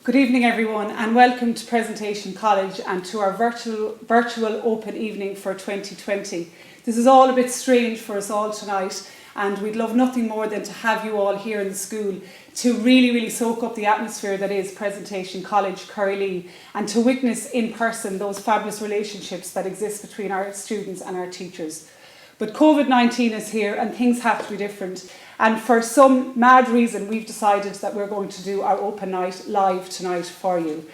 Good evening everyone and welcome to Presentation College and to our virtual open evening for 2020. This is all a bit strange for us all tonight and we'd love nothing more than to have you all here in the school to really soak up the atmosphere that is Presentation College, Currylea, and to witness in person those fabulous relationships that exist between our students and our teachers. But COVID-19 is here and things have to be different. And for some mad reason, we've decided that we're going to do our open night live tonight for you.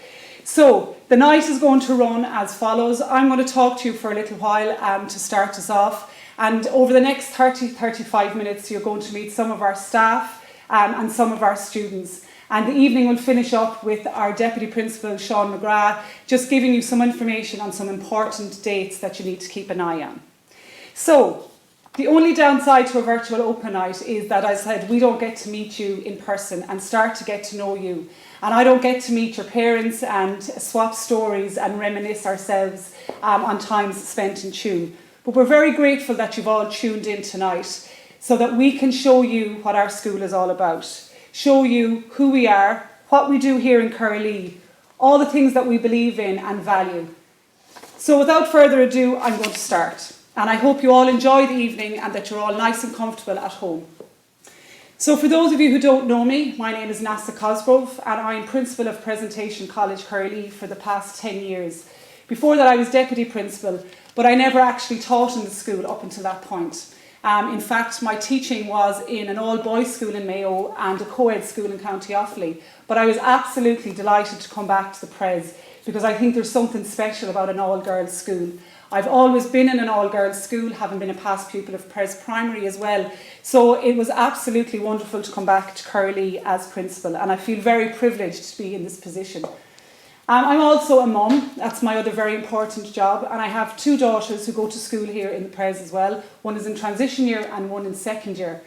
So the night is going to run as follows. I'm going to talk to you for a little while to start us off. And over the next 30-35 minutes, you're going to meet some of our staff and some of our students. And the evening will finish up with our Deputy Principal, Sean McGrath, just giving you some information on some important dates that you need to keep an eye on. So, the only downside to a virtual open night is that, as I said, we don't get to meet you in person and start to get to know you. And I don't get to meet your parents and swap stories and reminisce ourselves on times spent in tune. But we're very grateful that you've all tuned in tonight so that we can show you what our school is all about. Show you who we are, what we do here in Currylea, all the things that we believe in and value. So without further ado, I'm going to start. And I hope you all enjoy the evening and that you're all nice and comfortable at home. So for those of you who don't know me, my name is Nasa Cosgrove and I'm Principal of Presentation College, Currylea for the past 10 years. Before that I was Deputy Principal, but I never actually taught in the school up until that point. In fact, my teaching was in an all-boys school in Mayo and a co-ed school in County Offaly. But I was absolutely delighted to come back to the Pres because I think there's something special about an all-girls school. I've always been in an all-girls school, having been a past pupil of Pres Primary as well. So it was absolutely wonderful to come back to Currylea as principal, and I feel very privileged to be in this position. I'm also a mum, that's my other very important job, and I have two daughters who go to school here in the Pres as well. One is in transition year and one in second year.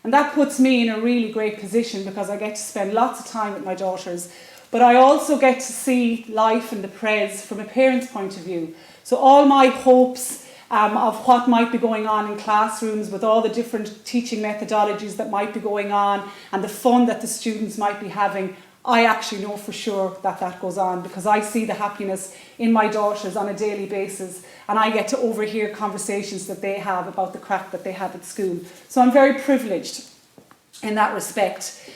And that puts me in a really great position because I get to spend lots of time with my daughters, but I also get to see life in the Pres from a parent's point of view. So all my hopes of what might be going on in classrooms with all the different teaching methodologies that might be going on and the fun that the students might be having, I actually know for sure that that goes on because I see the happiness in my daughters on a daily basis and I get to overhear conversations that they have about the crack that they have at school. So I'm very privileged in that respect.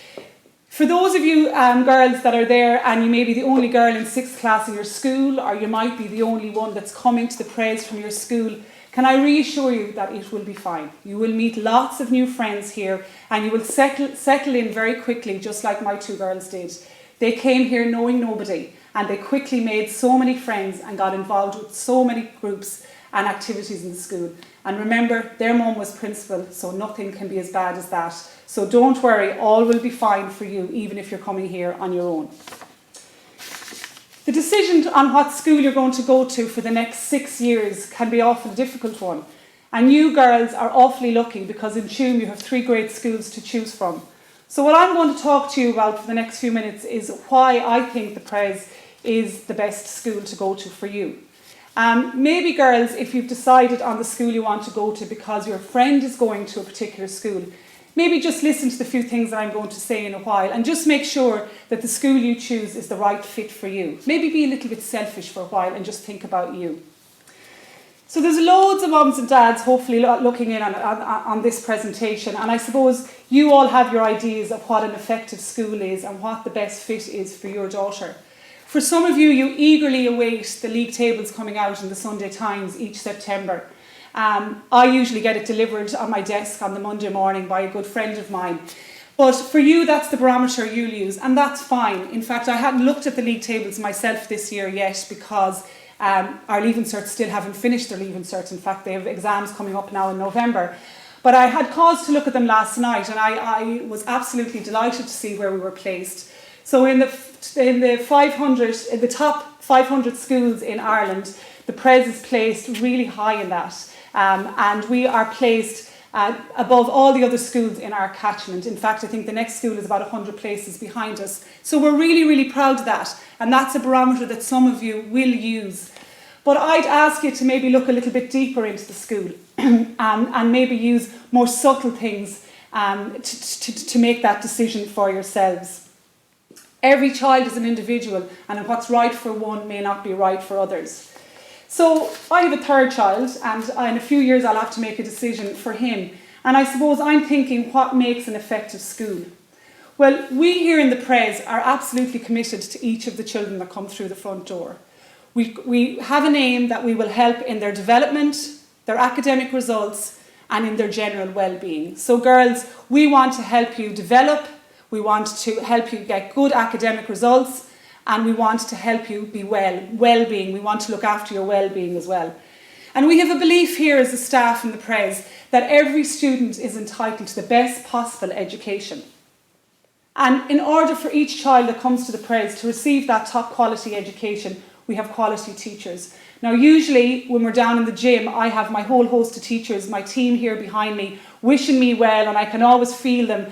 For those of you girls that are there and you may be the only girl in 6th class in your school or you might be the only one that's coming to the Pres from your school, can I reassure you that it will be fine. You will meet lots of new friends here and you will settle in very quickly just like my two girls did. They came here knowing nobody and they quickly made so many friends and got involved with so many groups and activities in the school. And remember, their mum was principal, so nothing can be as bad as that. So don't worry, all will be fine for you, even if you're coming here on your own. The decision on what school you're going to go to for the next 6 years can be often a difficult one. And you girls are awfully lucky because in Tuam you have 3 great schools to choose from. So what I'm going to talk to you about for the next few minutes is why I think the Pres is the best school to go to for you. Maybe girls, if you've decided on the school you want to go to because your friend is going to a particular school, maybe just listen to the few things that I'm going to say in a while and just make sure that the school you choose is the right fit for you. Maybe be a little bit selfish for a while and just think about you. So there's loads of mums and dads hopefully looking in on this presentation, and I suppose you all have your ideas of what an effective school is and what the best fit is for your daughter. For some of you, you eagerly await the league tables coming out in the Sunday Times each September. I usually get it delivered on my desk on the Monday morning by a good friend of mine. But for you, that's the barometer you'll use, and that's fine. In fact, I hadn't looked at the league tables myself this year yet because our Leaving Certs still haven't finished their Leaving Certs. In fact, they have exams coming up now in November. But I had cause to look at them last night, and I was absolutely delighted to see where we were placed. So in the top 500 schools in Ireland, the Pres is placed really high in that. And we are placed above all the other schools in our catchment. In fact, I think the next school is about 100 places behind us. So we're really proud of that. And that's a barometer that some of you will use. But I'd ask you to maybe look a little bit deeper into the school and maybe use more subtle things to make that decision for yourselves. Every child is an individual, and what's right for one may not be right for others. So I have a third child, and in a few years I'll have to make a decision for him. And I suppose I'm thinking, what makes an effective school? Well, we here in the Pres are absolutely committed to each of the children that come through the front door. We have an aim that we will help in their development, their academic results, and in their general well-being. So girls, we want to help you develop, we want to help you get good academic results, and we want to help you be well-being. We want to look after your well-being as well. And we have a belief here as a staff in the Pres that every student is entitled to the best possible education. And in order for each child that comes to the Pres to receive that top quality education, we have quality teachers. Now usually when we're down in the gym, I have my whole host of teachers, my team here behind me, wishing me well, and I can always feel them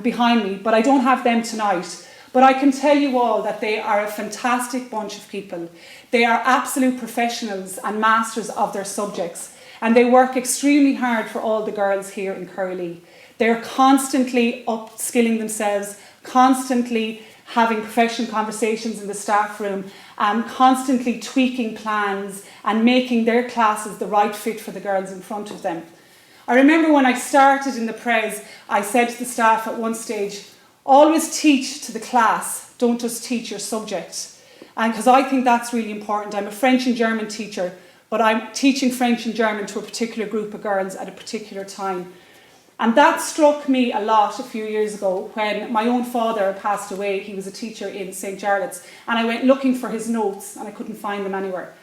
behind me, but I don't have them tonight. But I can tell you all that they are a fantastic bunch of people. They are absolute professionals and masters of their subjects, and they work extremely hard for all the girls here in Currylea. They're constantly upskilling themselves, constantly having professional conversations in the staff room, constantly tweaking plans and making their classes the right fit for the girls in front of them. I remember when I started in the Pres, I said to the staff at one stage, always teach to the class, don't just teach your subject. And because I think that's really important. I'm a French and German teacher, but I'm teaching French and German to a particular group of girls at a particular time. And that struck me a lot a few years ago when my own father passed away. He was a teacher in St. Jarlath's, and I went looking for his notes and I couldn't find them anywhere.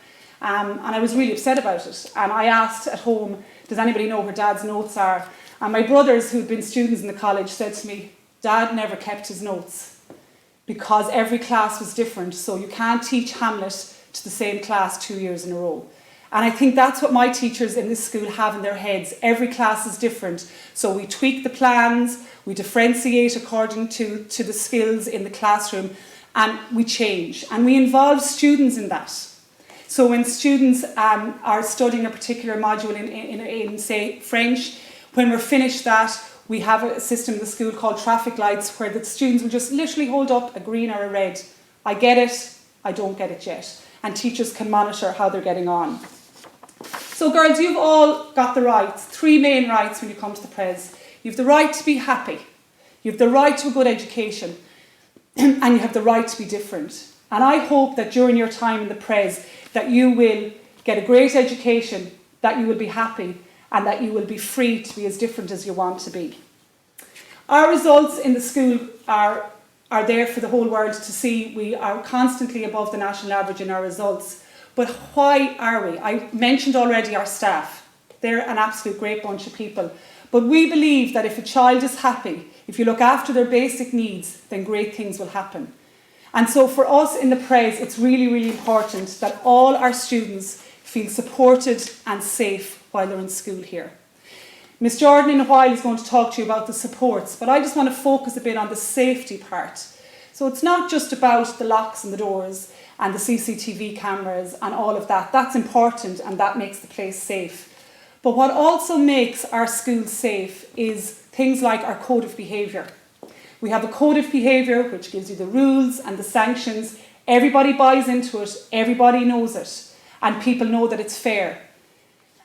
And I was really upset about it. And I asked at home, does anybody know where Dad's notes are? And my brothers, who'd been students in the college, said to me, Dad never kept his notes because every class was different. So you can't teach Hamlet to the same class 2 years in a row. And I think that's what my teachers in this school have in their heads. Every class is different. So we tweak the plans, we differentiate according to the skills in the classroom, and we change. And we involve students in that. So when students are studying a particular module in say, French, when we're finished that, we have a system in the school called traffic lights where the students will just literally hold up a green or a red. I get it, I don't get it yet. And teachers can monitor how they're getting on. So girls, you've all got the rights, 3 main rights when you come to the Pres. You have the right to be happy, you have the right to a good education, and you have the right to be different. And I hope that during your time in the Pres that you will get a great education, that you will be happy, and that you will be free to be as different as you want to be. Our results in the school are there for the whole world to see. We are constantly above the national average in our results. But why are we? I mentioned already our staff. They're an absolute great bunch of people. But we believe that if a child is happy, if you look after their basic needs, then great things will happen. And so for us in the Pres, it's really, really important that all our students feel supported and safe while they're in school here. Miss Jordan in a while is going to talk to you about the supports, but I just want to focus a bit on the safety part. So it's not just about the locks and the doors and the CCTV cameras and all of that. That's important and that makes the place safe. But what also makes our school safe is things like our code of behaviour. We have a code of behaviour which gives you the rules and the sanctions. Everybody buys into it, everybody knows it, and people know that it's fair.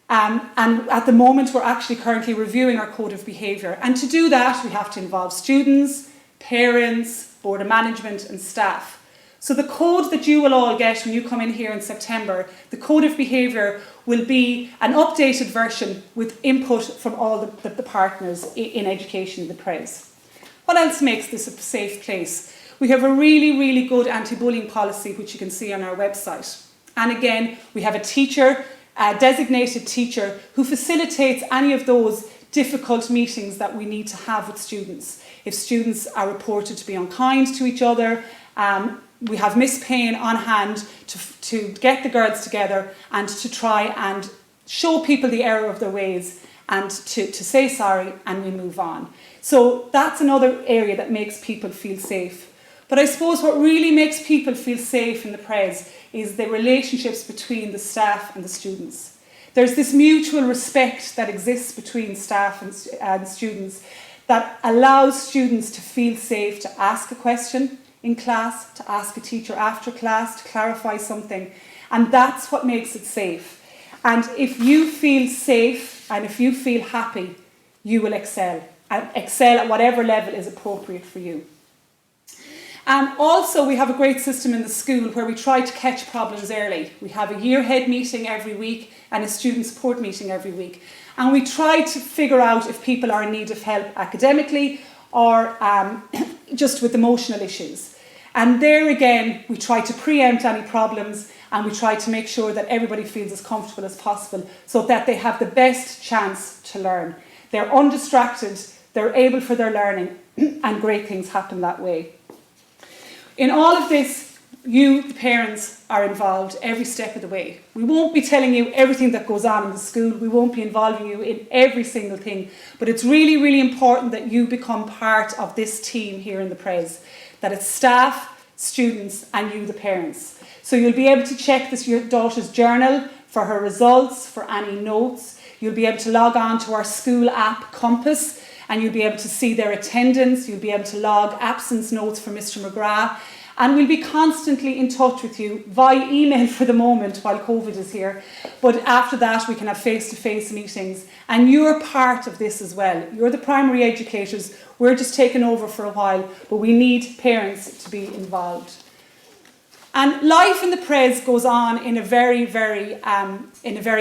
And at the moment we're actually currently reviewing our code of behaviour. And to do that we have to involve students, parents, board of management and staff. So the code that you will all get when you come in here in September, the code of behaviour will be an updated version with input from all the partners in education in the Pres. What else makes this a safe place? We have a really, really good anti-bullying policy which you can see on our website. And again, we have a designated teacher who facilitates any of those difficult meetings that we need to have with students. If students are reported to be unkind to each other, we have Miss Payne on hand to get the girls together and to try and show people the error of their ways and to say sorry, and we move on. So that's another area that makes people feel safe. But I suppose what really makes people feel safe in the Pres is the relationships between the staff and the students. There's this mutual respect that exists between staff and students that allows students to feel safe to ask a question in class, to ask a teacher after class, to clarify something. And that's what makes it safe. And if you feel safe and if you feel happy, you will excel. And excel at whatever level is appropriate for you. Also, we have a great system in the school where we try to catch problems early. We have a year head meeting every week and a student support meeting every week. And we try to figure out if people are in need of help academically or just with emotional issues. And there again, we try to preempt any problems and we try to make sure that everybody feels as comfortable as possible so that they have the best chance to learn. They're undistracted, they're able for their learning, and great things happen that way. In all of this, you, the parents, are involved every step of the way. We won't be telling you everything that goes on in the school. We won't be involving you in every single thing. But it's really, really important that you become part of this team here in the Pres. That it's staff, students, and you, the parents. So you'll be able to check your daughter's journal for her results, for any notes. You'll be able to log on to our school app, Compass, and you'll be able to see their attendance. You'll be able to log absence notes for Mr. McGrath. And we'll be constantly in touch with you via email for the moment while COVID is here. But after that, we can have face-to-face meetings. And you're part of this as well. You're the primary educators. We're just taking over for a while, but we need parents to be involved. And life in the Pres goes on in a very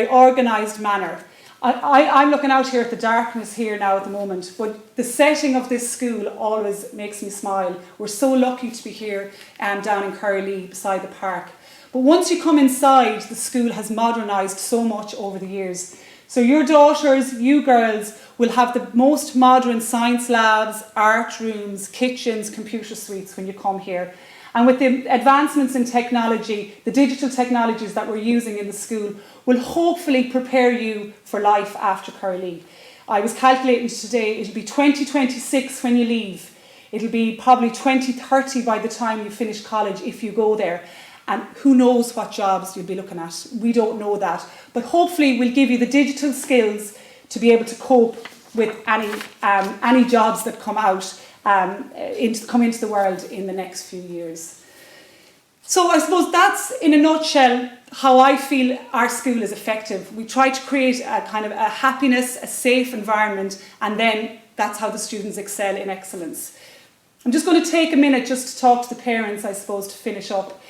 organised manner. I'm looking out here at the darkness here now at the moment, but the setting of this school always makes me smile. We're so lucky to be here down in Currylea beside the park. But once you come inside, the school has modernised so much over the years. So your daughters, you girls, will have the most modern science labs, art rooms, kitchens, computer suites when you come here. And with the advancements in technology, the digital technologies that we're using in the school will hopefully prepare you for life after Currylea. I was calculating today, it'll be 2026 when you leave. It'll be probably 2030 by the time you finish college if you go there. And who knows what jobs you'll be looking at. We don't know that. But hopefully we'll give you the digital skills to be able to cope with any jobs that come out. Come into the world in the next few years. So I suppose that's in a nutshell how I feel our school is effective. We try to create a kind of a happiness, a safe environment, and then that's how the students excel in excellence. I'm just going to take a minute just to talk to the parents, I suppose, to finish up.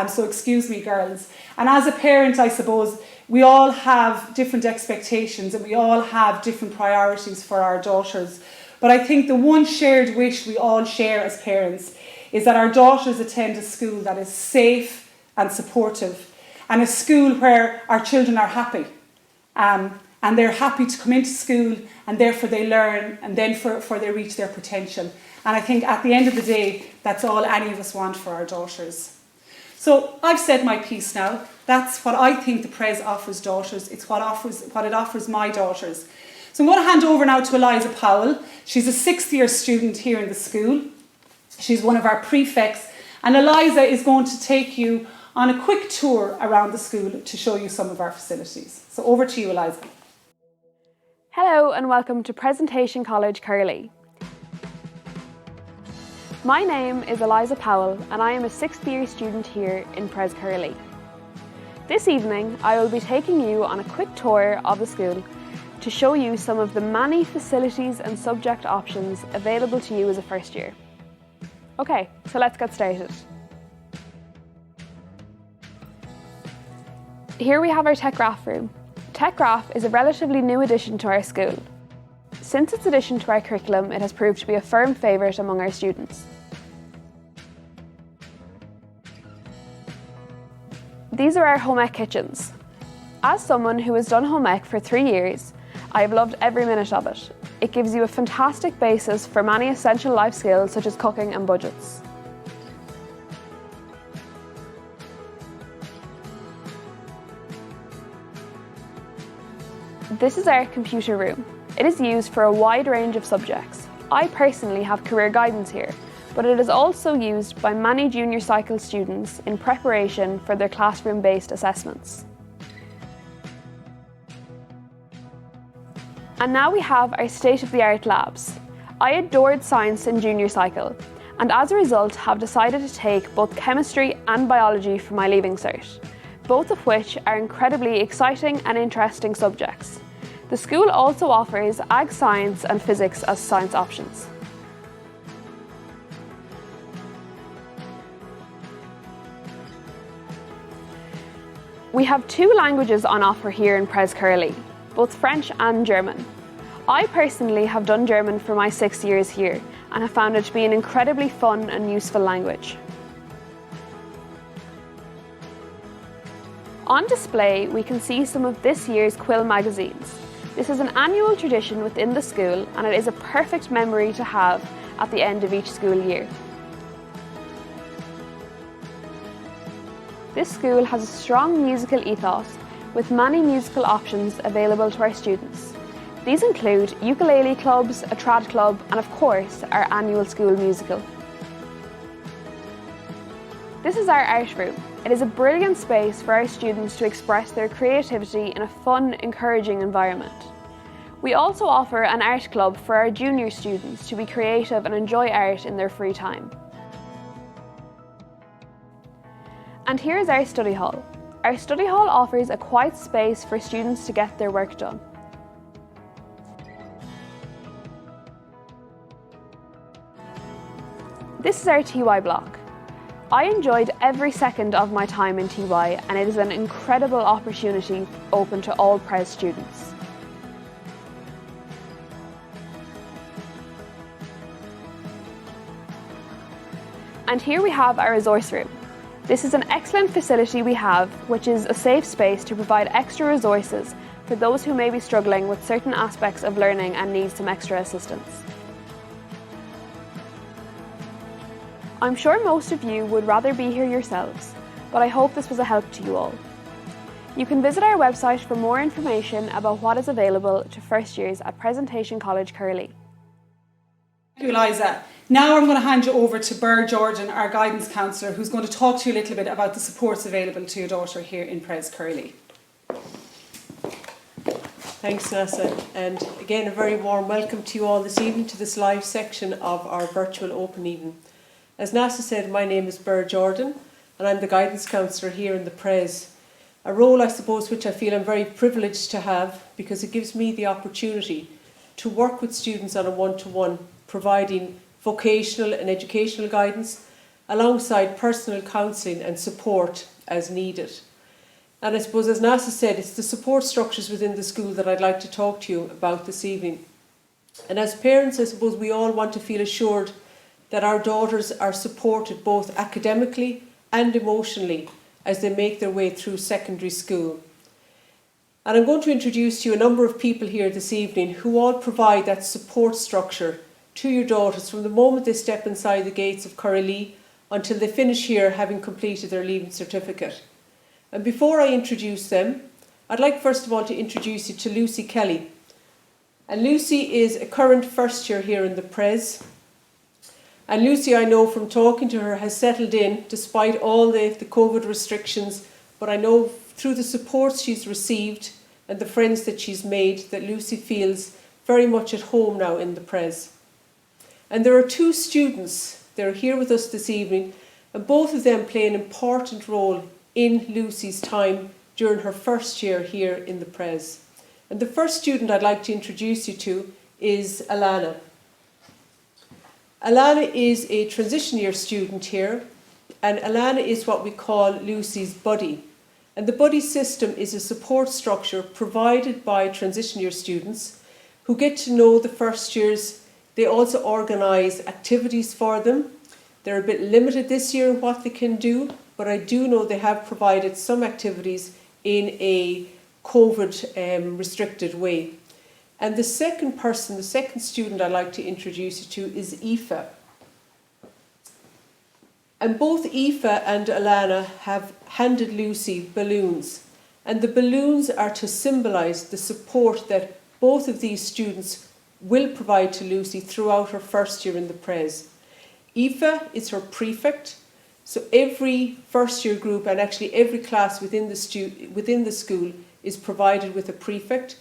So excuse me, girls. And as a parent, I suppose, we all have different expectations and we all have different priorities for our daughters. But I think the one shared wish we all share as parents is that our daughters attend a school that is safe and supportive, and a school where our children are happy. And they're happy to come into school, and therefore they learn, and then for they reach their potential. And I think at the end of the day, that's all any of us want for our daughters. So I've said my piece now. That's what I think the Pres offers daughters. It's what it offers my daughters. So I'm going to hand over now to Eliza Powell. She's a 6th year student here in the school. She's one of our prefects. And Eliza is going to take you on a quick tour around the school to show you some of our facilities. So over to you, Eliza. Hello and welcome to Presentation College Currylea. My name is Eliza Powell and I am a 6th year student here in Pres Currylea. This evening I will be taking you on a quick tour of the school to show you some of the many facilities and subject options available to you as a first year. Okay, so let's get started. Here we have our Tech Graph room. Tech Graph is a relatively new addition to our school. Since its addition to our curriculum, it has proved to be a firm favourite among our students. These are our home ec kitchens. As someone who has done home ec for 3 years, I have loved every minute of it. It gives you a fantastic basis for many essential life skills such as cooking and budgets. This is our computer room. It is used for a wide range of subjects. I personally have career guidance here, but it is also used by many junior cycle students in preparation for their classroom-based assessments. And now we have our state-of-the-art labs. I adored science in junior cycle, and as a result have decided to take both chemistry and biology for my leaving cert, both of which are incredibly exciting and interesting subjects. The school also offers ag science and physics as science options. We have 2 languages on offer here in Pres Currylea, both French and German. I personally have done German for my 6 years here and have found it to be an incredibly fun and useful language. On display, we can see some of this year's quill magazines. This is an annual tradition within the school, and it is a perfect memory to have at the end of each school year. This school has a strong musical ethos with many musical options available to our students. These include ukulele clubs, a trad club, and of course our annual school musical. This is our art room. It is a brilliant space for our students to express their creativity in a fun, encouraging environment. We also offer an art club for our junior students to be creative and enjoy art in their free time. And here is our study hall. Our study hall offers a quiet space for students to get their work done. This is our TY block. I enjoyed every second of my time in TY, and it is an incredible opportunity open to all Pres students. And here we have our resource room. This is an excellent facility we have, which is a safe space to provide extra resources for those who may be struggling with certain aspects of learning and need some extra assistance. I'm sure most of you would rather be here yourselves, but I hope this was a help to you all. You can visit our website for more information about what is available to first years at Presentation College Currylea. Thank you, Eliza. Now I'm going to hand you over to Burr Jordan, our guidance counsellor, who's going to talk to you a little bit about the supports available to your daughter here in Pres Currylea. Thanks, Nessa, and again a very warm welcome to you all this evening to this live section of our virtual open evening. As Nessa said, my name is Burr Jordan and I'm the guidance counsellor here in the Pres. A role, I suppose, which I feel I'm very privileged to have because it gives me the opportunity to work with students on a one-to-one, providing vocational and educational guidance alongside personal counselling and support as needed. And I suppose, as Nessa said, it's the support structures within the school that I'd like to talk to you about this evening. And as parents, I suppose we all want to feel assured that our daughters are supported both academically and emotionally as they make their way through secondary school. And I'm going to introduce to you a number of people here this evening who all provide that support structure to your daughters from the moment they step inside the gates of Currylea until they finish here having completed their Leaving Certificate. And before I introduce them, I'd like first of all to introduce you to Lucy Kelly. And Lucy is a current first year here in the Pres. And Lucy, I know from talking to her, has settled in despite all the COVID restrictions, but I know through the support she's received and the friends that she's made that Lucy feels very much at home now in the Pres. And there are 2 students, they're here with us this evening, and both of them play an important role in Lucy's time during her first year here in the Pres. And the first student I'd like to introduce you to is Alana. Alana is a transition year student here, and Alana is what we call Lucy's buddy. And the buddy system is a support structure provided by transition year students who get to know the first years. They also organise activities for them. They're a bit limited this year in what they can do, but I do know they have provided some activities in a COVID restricted way. And the second person, the second student I'd like to introduce you to is Aoife. And both Aoife and Alana have handed Lucy balloons. And the balloons are to symbolise the support that both of these students will provide to Lucy throughout her first year in the Pres. Aoife is her prefect, so every first year group and actually every class within the school is provided with a prefect.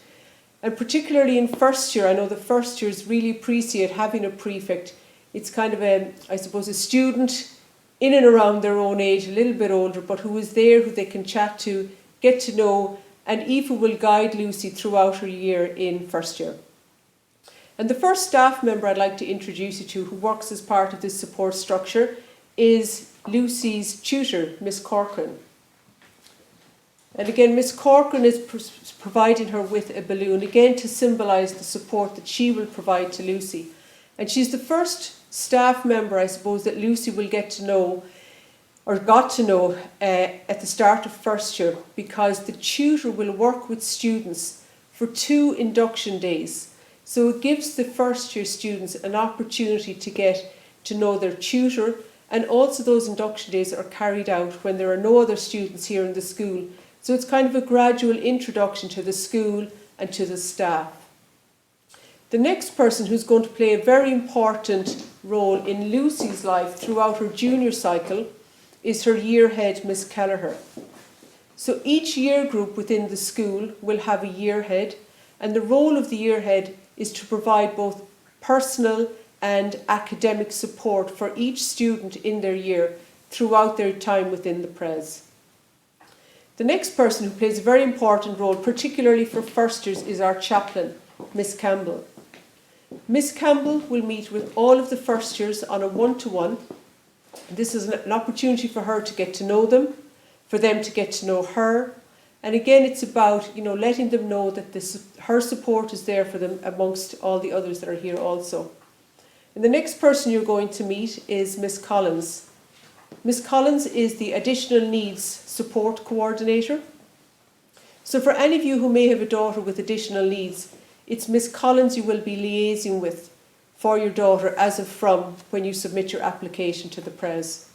And particularly in first year, I know the first years really appreciate having a prefect. It's kind of I suppose, a student in and around their own age, a little bit older, but who is there, who they can chat to, get to know, and Aoife will guide Lucy throughout her year in first year. And the first staff member I'd like to introduce you to, who works as part of this support structure, is Lucy's tutor, Miss Corcoran. And again, Miss Corcoran is providing her with a balloon, again to symbolise the support that she will provide to Lucy. And she's the first staff member, I suppose, that Lucy will get to know, or got to know, at the start of first year, because the tutor will work with students for 2 induction days. So it gives the first year students an opportunity to get to know their tutor, and also those induction days are carried out when there are no other students here in the school. So it's kind of a gradual introduction to the school and to the staff. The next person who's going to play a very important role in Lucy's life throughout her junior cycle is her year head, Miss Kelleher. So each year group within the school will have a year head, and the role of the year head is to provide both personal and academic support for each student in their year throughout their time within the Pres. The next person who plays a very important role, particularly for first years, is our chaplain, Miss Campbell. Miss Campbell will meet with all of the first years on a one-to-one. This is an opportunity for her to get to know them, for them to get to know her. And again, it's about, letting them know that her support is there for them amongst all the others that are here also. And the next person you're going to meet is Miss Collins. Miss Collins is the Additional Needs Support Coordinator. So for any of you who may have a daughter with additional needs, it's Miss Collins you will be liaising with for your daughter as of from when you submit your application to the Pres.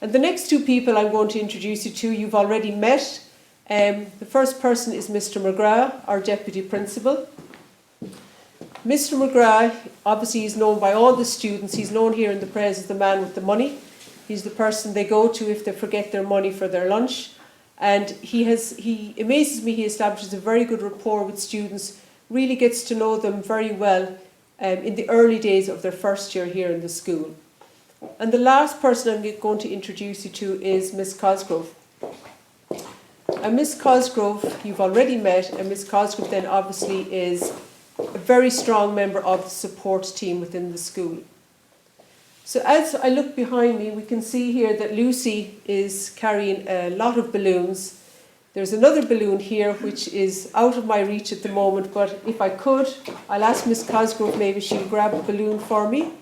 And the next 2 people I'm going to introduce you to, you've already met. The first person is Mr. McGrath, our Deputy Principal. Mr. McGrath, obviously, is known by all the students. He's known here in the Pres as the man with the money. He's the person they go to if they forget their money for their lunch. And he amazes me, he establishes a very good rapport with students, really gets to know them very well in the early days of their first year here in the school. And the last person I'm going to introduce you to is Miss Cosgrove. And Miss Cosgrove, you've already met, and Miss Cosgrove then obviously is a very strong member of the support team within the school. So as I look behind me, we can see here that Lucy is carrying a lot of balloons. There's another balloon here which is out of my reach at the moment, but if I could, I'll ask Miss Cosgrove maybe she'll grab a balloon for me.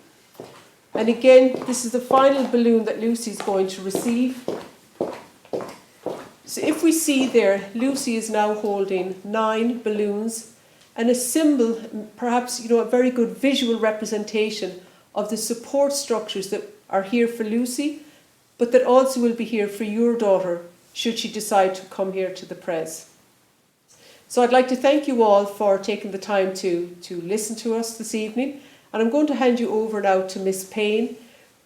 And again, this is the final balloon that Lucy's going to receive. So if we see there, Lucy is now holding 9 balloons, and a symbol, perhaps a very good visual representation of the support structures that are here for Lucy, but that also will be here for your daughter should she decide to come here to the Pres. So I'd like to thank you all for taking the time to listen to us this evening, and I'm going to hand you over now to Miss Payne,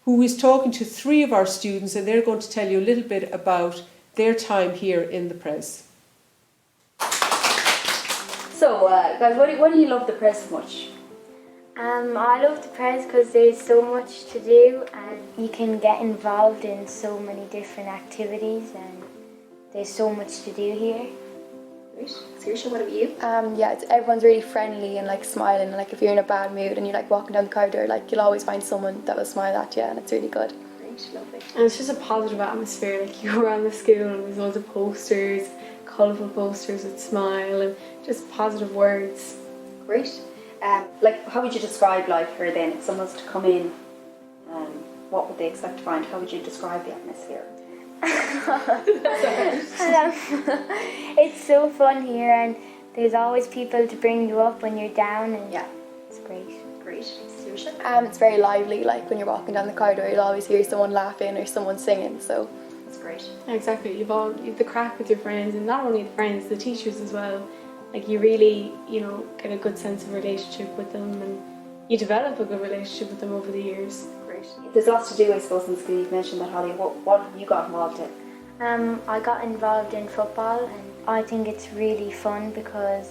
who is talking to 3 of our students, and they're going to tell you a little bit about their time here in the Pres. So, guys, why do you love the Pres so much? I love the Pres because there's so much to do and you can get involved in so many different activities and there's so much to do here. Great. Saoirse, what about you? Everyone's really friendly and smiling, and if you're in a bad mood and you're walking down the corridor, you'll always find someone that will smile at you, and it's really good. Great, lovely. And it's just a positive atmosphere. You go around the school and there's loads of posters, colourful posters with smile and just positive words. Great. How would you describe life here then? If someone was to come in, what would they expect to find? How would you describe the atmosphere? It's so fun here and there's always people to bring you up when you're down and it's great. Great. Saoirse? It's very lively, when you're walking down the corridor you'll always hear someone laughing or someone singing, so That's great. Exactly, you've the crack with your friends, and not only the friends, the teachers as well. You really, get a good sense of relationship with them, and you develop a good relationship with them over the years. Great. There's lots to do, I suppose, in school. You've mentioned that, Holly. What have you got involved in? I got involved in football and I think it's really fun because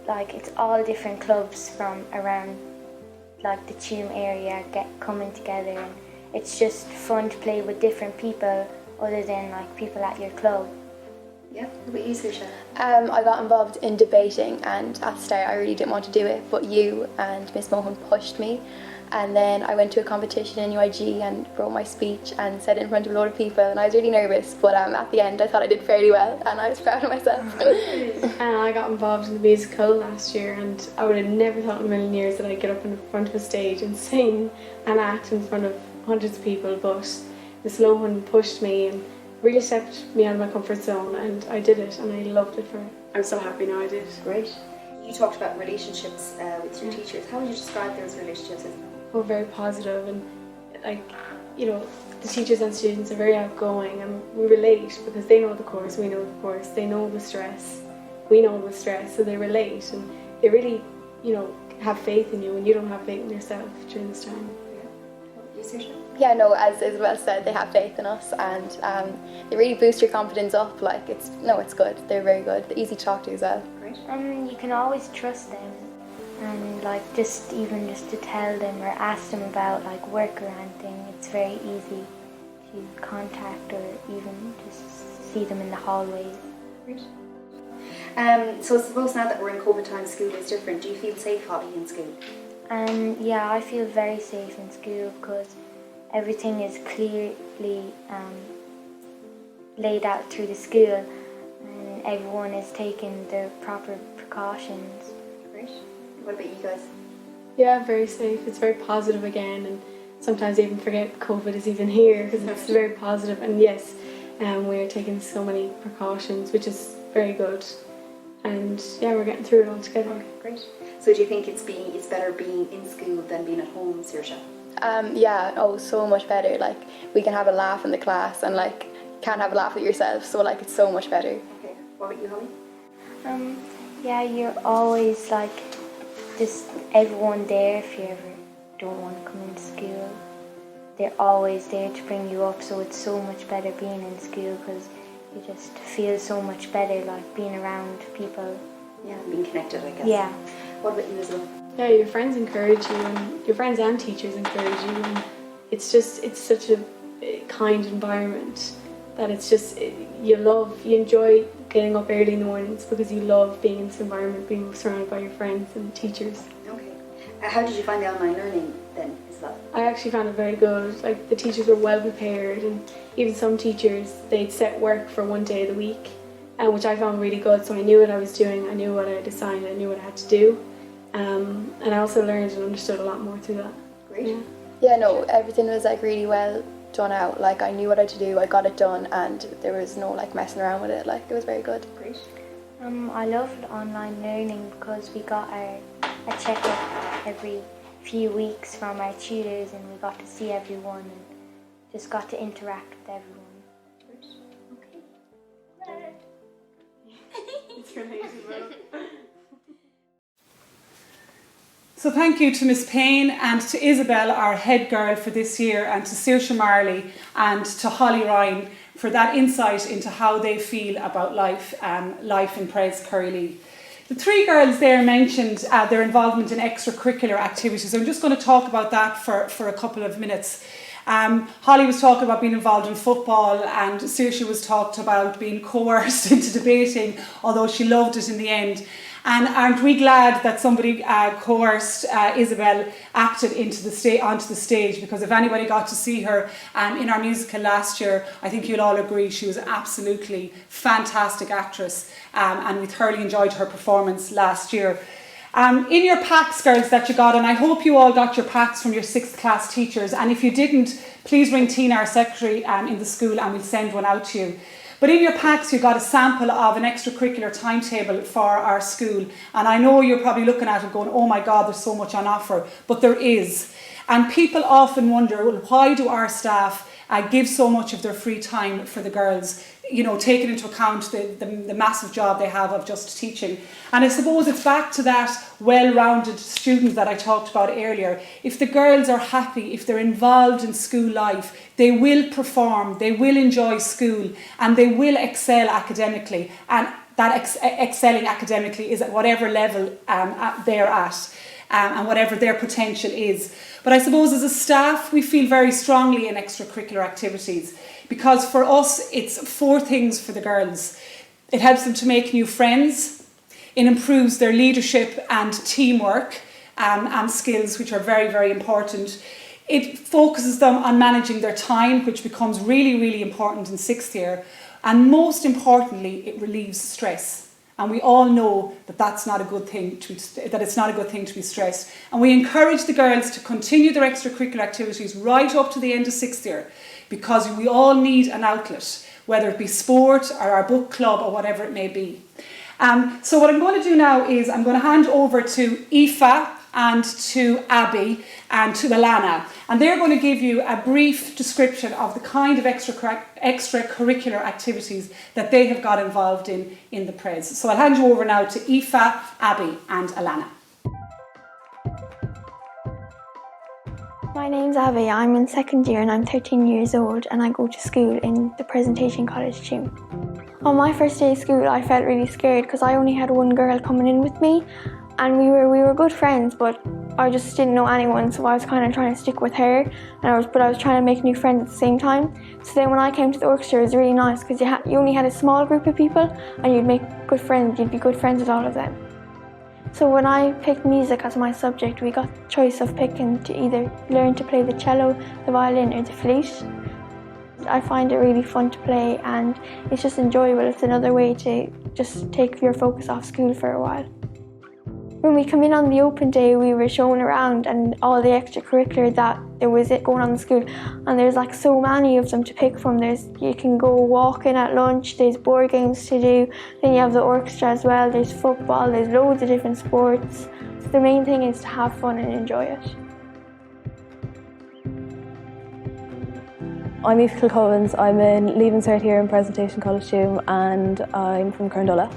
It's all different clubs from around the Tuam area coming together, and it's just fun to play with different people other than people at your club. Yeah, what about you, Saoirse? I got involved in debating, and at the start I really didn't want to do it, but you and Miss Mohan pushed me, and then I went to a competition in UIG and wrote my speech and said it in front of a lot of people, and I was really nervous, but at the end I thought I did fairly well and I was proud of myself. And I got involved in the musical last year, and I would have never thought in a million years that I'd get up in front of a stage and sing and act in front of hundreds of people, but Miss Lohan pushed me and really stepped me out of my comfort zone, and I did it and I loved it. I'm so happy now I did. Great. You talked about relationships with your teachers. How would you describe those relationships? We're very positive, and the teachers and students are very outgoing, and we relate because they know the course, we know the course, they know the stress, we know the stress, so they relate, and they really, have faith in you when you don't have faith in yourself during this time. You, Saoirse? Yeah, no, as Isabel said, they have faith in us, and they really boost your confidence up. It's good. They're very good. They're easy to talk to as well. Great. You can always trust them, and just to tell them or ask them about work or anything. It's very easy to contact or even just see them in the hallways. Great. So I suppose now that we're in COVID time, school is different. Do you feel safe, Holly, in school? Yeah, I feel very safe in school because everything is clearly laid out through the school, and everyone is taking the proper precautions. Great. What about you guys? Yeah, very safe. It's very positive again, and sometimes I even forget COVID is even here because it's very positive. And yes, we're taking so many precautions, which is very good. And yeah, we're getting through it all together. Okay, great. So do you think it's better being in school than being at home, Saoirse? Yeah, so much better. We can have a laugh in the class, and you can't have a laugh with yourself, so it's so much better. Okay. What about you, Holly? Yeah, you're always just everyone there if you ever don't want to come into school. They're always there to bring you up, so it's so much better being in school because you just feel so much better being around people. Yeah, being connected, I guess. Yeah. What about you as well? Yeah, your friends encourage you, and your friends and teachers encourage you, and it's such a kind environment that you enjoy getting up early in the mornings because you love being in this environment, being surrounded by your friends and teachers. Okay. How did you find the online learning then, Isabel? I actually found it very good. The teachers were well prepared, and even some teachers, they'd set work for one day of the week, which I found really good, so I knew what I was doing, I knew what I had assigned, I knew what I had to do. And I also learned and understood a lot more through that. Great. Yeah, no, everything was really well done out. I knew what I had to do, I got it done, and there was no messing around with it. It was very good. Great. I loved online learning because we got a check-up every few weeks from our tutors, and we got to see everyone and just got to interact with everyone. Great. Okay. It's relatable. So thank you to Miss Payne and to Isabel, our head girl for this year, and to Saoirse Marley and to Holly Ryan for that insight into how they feel about life in Pres Currylea. The three girls there mentioned their involvement in extracurricular activities. I'm just going to talk about that for a couple of minutes. Holly was talking about being involved in football, and Saoirse was talked about being coerced into debating, although she loved it in the end. And aren't we glad that somebody coerced Isabel acted onto the stage, because if anybody got to see her in our musical last year, I think you'll all agree she was an absolutely fantastic actress, and we thoroughly enjoyed her performance last year. In your packs, girls, that you got, and I hope you all got your packs from your 6th class teachers, and if you didn't, please ring Tina, our secretary in the school, and we'll send one out to you. But in your packs, you got a sample of an extracurricular timetable for our school. And I know you're probably looking at it going, oh my God, there's so much on offer. But there is. And people often wonder, well, why do our staff give so much of their free time for the girls? Taking into account the massive job they have of just teaching. And I suppose it's back to that well-rounded student that I talked about earlier. If the girls are happy, if they're involved in school life, they will perform, they will enjoy school, and they will excel academically. And excelling academically is at whatever level they're at and whatever their potential is. But I suppose as a staff, we feel very strongly in extracurricular activities because for us, it's 4 things for the girls. It helps them to make new friends. It improves their leadership and teamwork and skills, which are very, very important. It focuses them on managing their time, which becomes really, really important in 6th year. And most importantly, it relieves stress. And we all know that that's not a good thing that it's not a good thing to be stressed. And we encourage the girls to continue their extracurricular activities right up to the end of 6th year, because we all need an outlet, whether it be sport or our book club or whatever it may be. So what I'm going to do now is I'm going to hand over to Aoife and to Abby and to Alana, and they're going to give you a brief description of the kind of extracurricular activities that they have got involved in the Pres. So I'll hand you over now to Aoife, Abby and Alana. My name's Abby, I'm in 2nd year and I'm 13 years old and I go to school in the Presentation College Tuam. On my first day of school I felt really scared because I only had one girl coming in with me, and we were good friends, but I just didn't know anyone, so I was kind of trying to stick with her, and I was trying to make new friends at the same time. So then when I came to the orchestra, it was really nice because you only had a small group of people and you'd make good friends, you'd be good friends with all of them. So when I picked music as my subject, we got the choice of picking to either learn to play the cello, the violin or the flute. I find it really fun to play and it's just enjoyable. It's another way to just take your focus off school for a while. When we come in on the open day, we were shown around and all the extracurricular that there was going on in school, and there's like so many of them to pick from. You can go walking at lunch, there's board games to do, then you have the orchestra as well, there's football, there's loads of different sports. So the main thing is to have fun and enjoy it. I'm Aoife Kilcovens, I'm in Leaving Cert here in Presentation College Tuam and I'm from Currylea.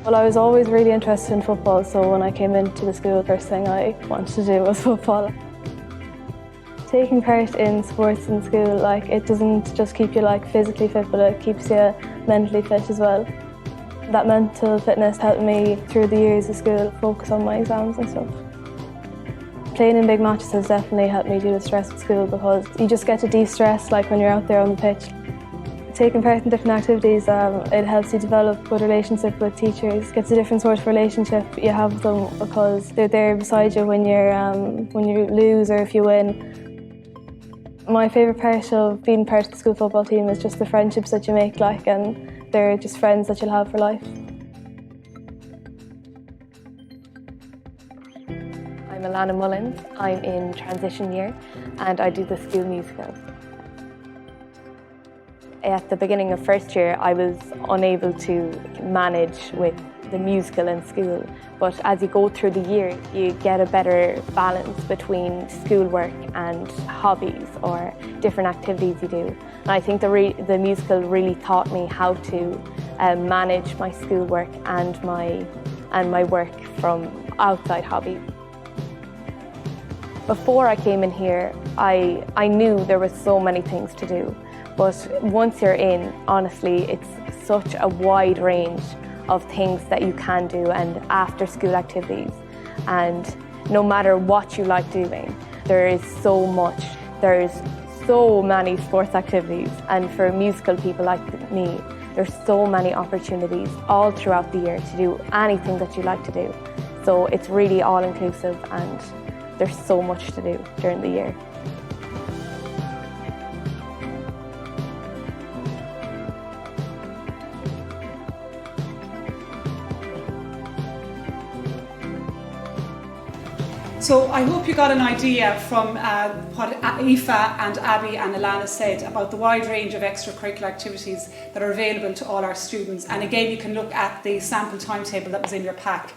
Well, I was always really interested in football, so when I came into the school, the first thing I wanted to do was football. Taking part in sports in school, it doesn't just keep you physically fit, but it keeps you mentally fit as well. That mental fitness helped me through the years of school focus on my exams and stuff. Playing in big matches has definitely helped me deal with stress at school because you just get to de-stress when you're out there on the pitch. Taking part in different activities, it helps you develop good relationship with teachers. It's a different sort of relationship you have with them because they're there beside you when you lose or if you win. My favourite part of being part of the school football team is just the friendships that you make, and they're just friends that you'll have for life. I'm Alana Mullins. I'm in transition year and I do the school musicals. At the beginning of first year, I was unable to manage with the musical in school, but as you go through the year, you get a better balance between schoolwork and hobbies or different activities you do. And I think the musical really taught me how to manage my schoolwork and my work from outside hobbies. Before I came in here, I knew there were so many things to do. But once you're in, honestly, it's such a wide range of things that you can do and after school activities. And no matter what you like doing, there is so much. There's so many sports activities. And for musical people like me, there's so many opportunities all throughout the year to do anything that you like to do. So it's really all-inclusive and there's so much to do during the year. So I hope you got an idea from what Aoife and Abby and Alana said about the wide range of extracurricular activities that are available to all our students. And again, you can look at the sample timetable that was in your pack.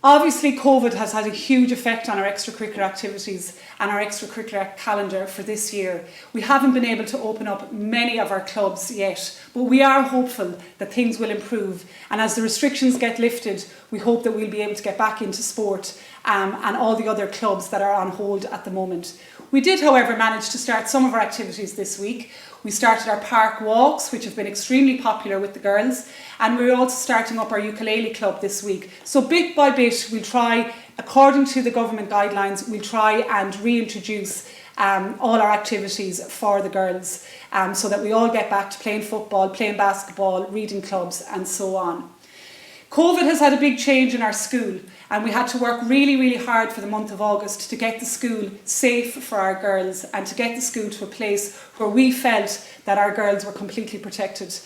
Obviously, COVID has had a huge effect on our extracurricular activities and our extracurricular calendar for this year. We haven't been able to open up many of our clubs yet, but we are hopeful that things will improve. And as the restrictions get lifted, we hope that we'll be able to get back into sport and all the other clubs that are on hold at the moment. We did, however, manage to start some of our activities this week. We started our park walks, which have been extremely popular with the girls, and we're also starting up our ukulele club this week. So bit by bit, we'll try, according to the government guidelines, we'll try and reintroduce all our activities for the girls, so that we all get back to playing football, playing basketball, reading clubs, and so on. COVID has had a big change in our school, and we had to work really, really hard for the month of August to get the school safe for our girls and to get the school to a place where we felt that our girls were completely protected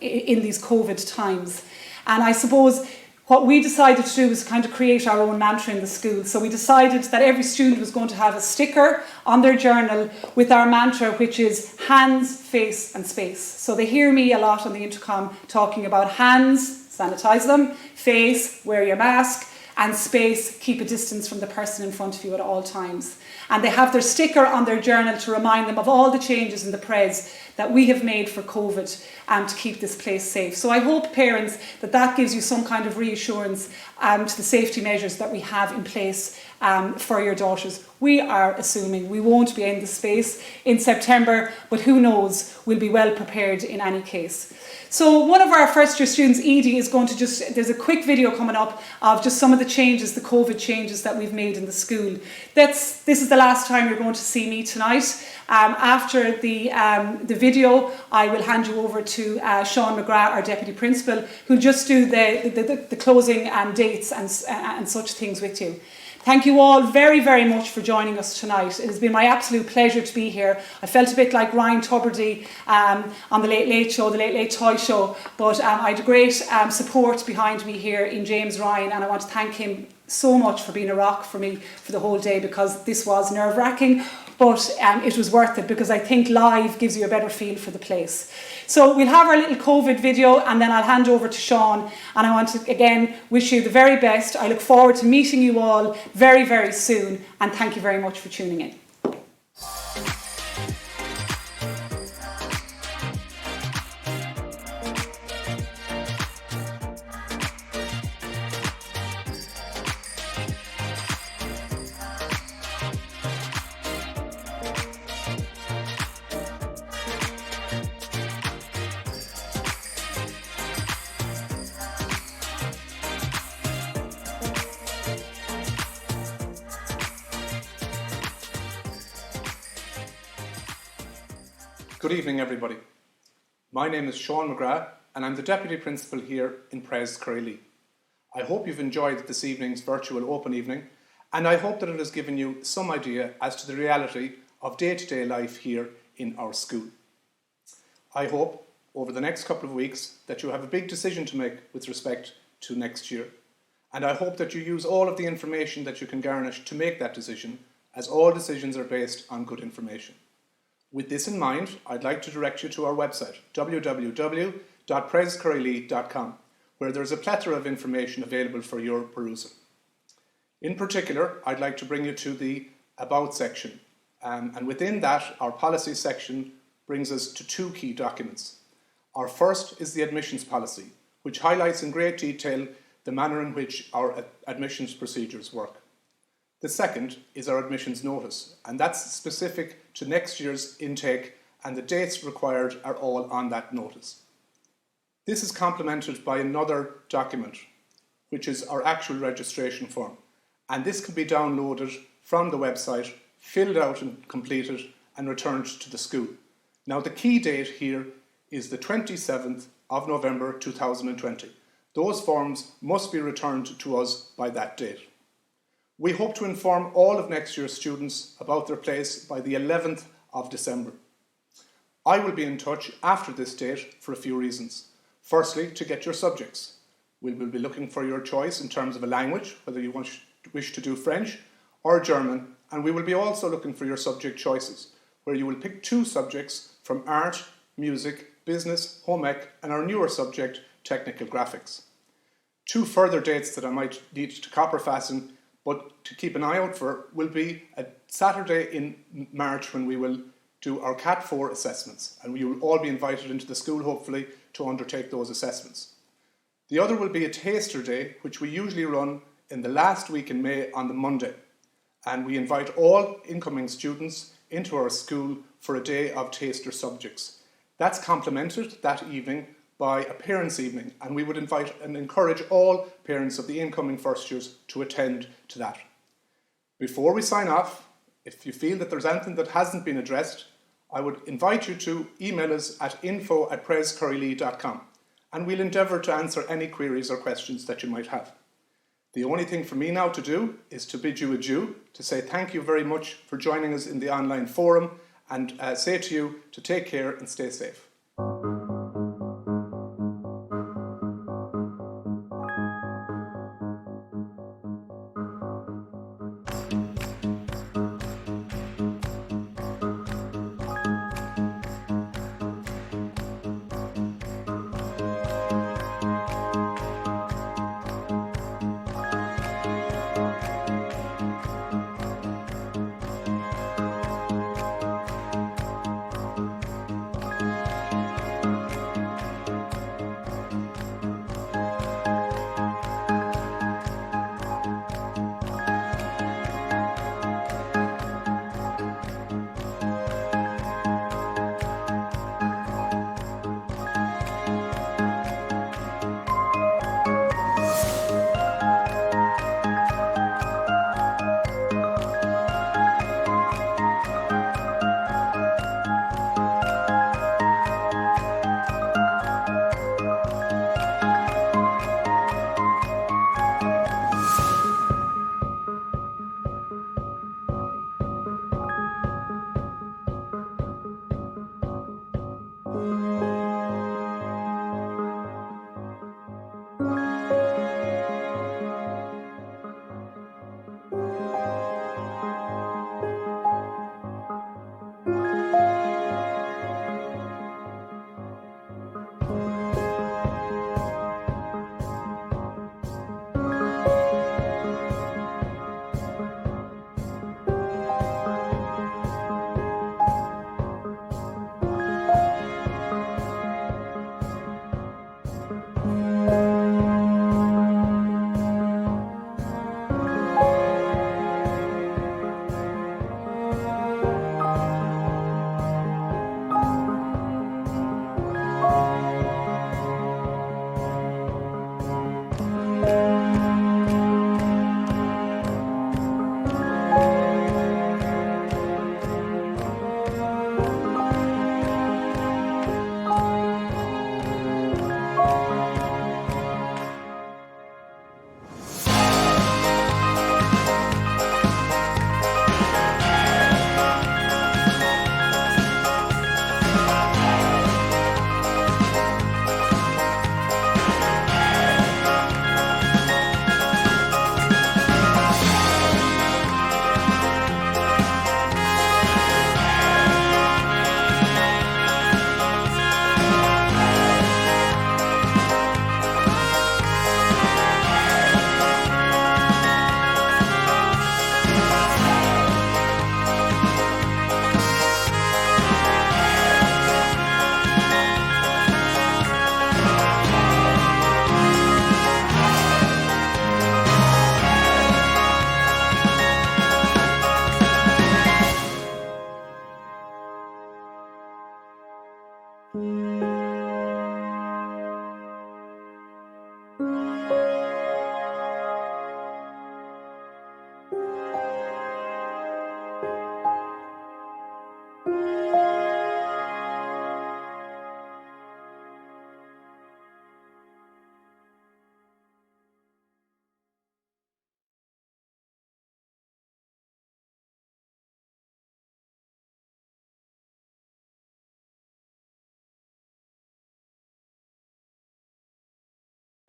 in these COVID times. And I suppose what we decided to do was kind of create our own mantra in the school. So we decided that every student was going to have a sticker on their journal with our mantra, which is hands, face and space. So they hear me a lot on the intercom talking about hands, sanitize them, face, wear your mask, and space, keep a distance from the person in front of you at all times. And they have their sticker on their journal to remind them of all the changes in the Pres that we have made for COVID and to keep this place safe. So I hope, parents, that gives you some kind of reassurance to the safety measures that we have in place for your daughters. We are assuming we won't be in the space in September, but who knows, we'll be well prepared in any case. So one of our first year students, Edie, is going to there's a quick video coming up of just some of the changes, the COVID changes that we've made in the school. This is the last time you're going to see me tonight. After the video, I will hand you over to Sean McGrath, our Deputy Principal, who'll just do the closing dates and such things with you. Thank you all very, very much for joining us tonight. It has been my absolute pleasure to be here. I felt a bit like Ryan Tubridy on the Late Late Show, the Late Late Toy Show, but I had great support behind me here in James Ryan, and I want to thank him so much for being a rock for me for the whole day, because this was nerve-wracking, but it was worth it, because I think live gives you a better feel for the place. So we'll have our little COVID video, and then I'll hand over to Sean, and I want to again wish you the very best. I look forward to meeting you all very, very soon, and thank you very much for tuning in. Good evening, everybody. My name is Sean McGrath, and I'm the Deputy Principal here in Pres Currylea. I hope you've enjoyed this evening's virtual open evening, and I hope that it has given you some idea as to the reality of day-to-day life here in our school. I hope over the next couple of weeks that you have a big decision to make with respect to next year, and I hope that you use all of the information that you can garnish to make that decision, as all decisions are based on good information. With this in mind, I'd like to direct you to our website, www.prescurrylea.com, where there's a plethora of information available for your perusal. In particular, I'd like to bring you to the About section, and within that, our policy section brings us to two key documents. Our first is the admissions policy, which highlights in great detail the manner in which our admissions procedures work. The second is our admissions notice, and that's specific to next year's intake, and the dates required are all on that notice. This is complemented by another document, which is our actual registration form, and this can be downloaded from the website, filled out and completed, and returned to the school. Now, the key date here is the 27th of November 2020. Those forms must be returned to us by that date. We hope to inform all of next year's students about their place by the 11th of December. I will be in touch after this date for a few reasons. Firstly, to get your subjects. We will be looking for your choice in terms of a language, whether you wish to do French or German, and we will be also looking for your subject choices, where you will pick two subjects from art, music, business, home ec, and our newer subject, technical graphics. Two further dates that I might need to copper fasten, but to keep an eye out for, will be a Saturday in March when we will do our Cat 4 assessments, and we will all be invited into the school, hopefully, to undertake those assessments. The other will be a Taster Day, which we usually run in the last week in May on the Monday, and we invite all incoming students into our school for a day of taster subjects. That's complemented that evening by a parents' evening, and we would invite and encourage all parents of the incoming first years to attend to that. Before we sign off, if you feel that there's anything that hasn't been addressed, I would invite you to email us at info@prescurrylea.com, and we'll endeavour to answer any queries or questions that you might have. The only thing for me now to do is to bid you adieu, to say thank you very much for joining us in the online forum, and say to you to take care and stay safe.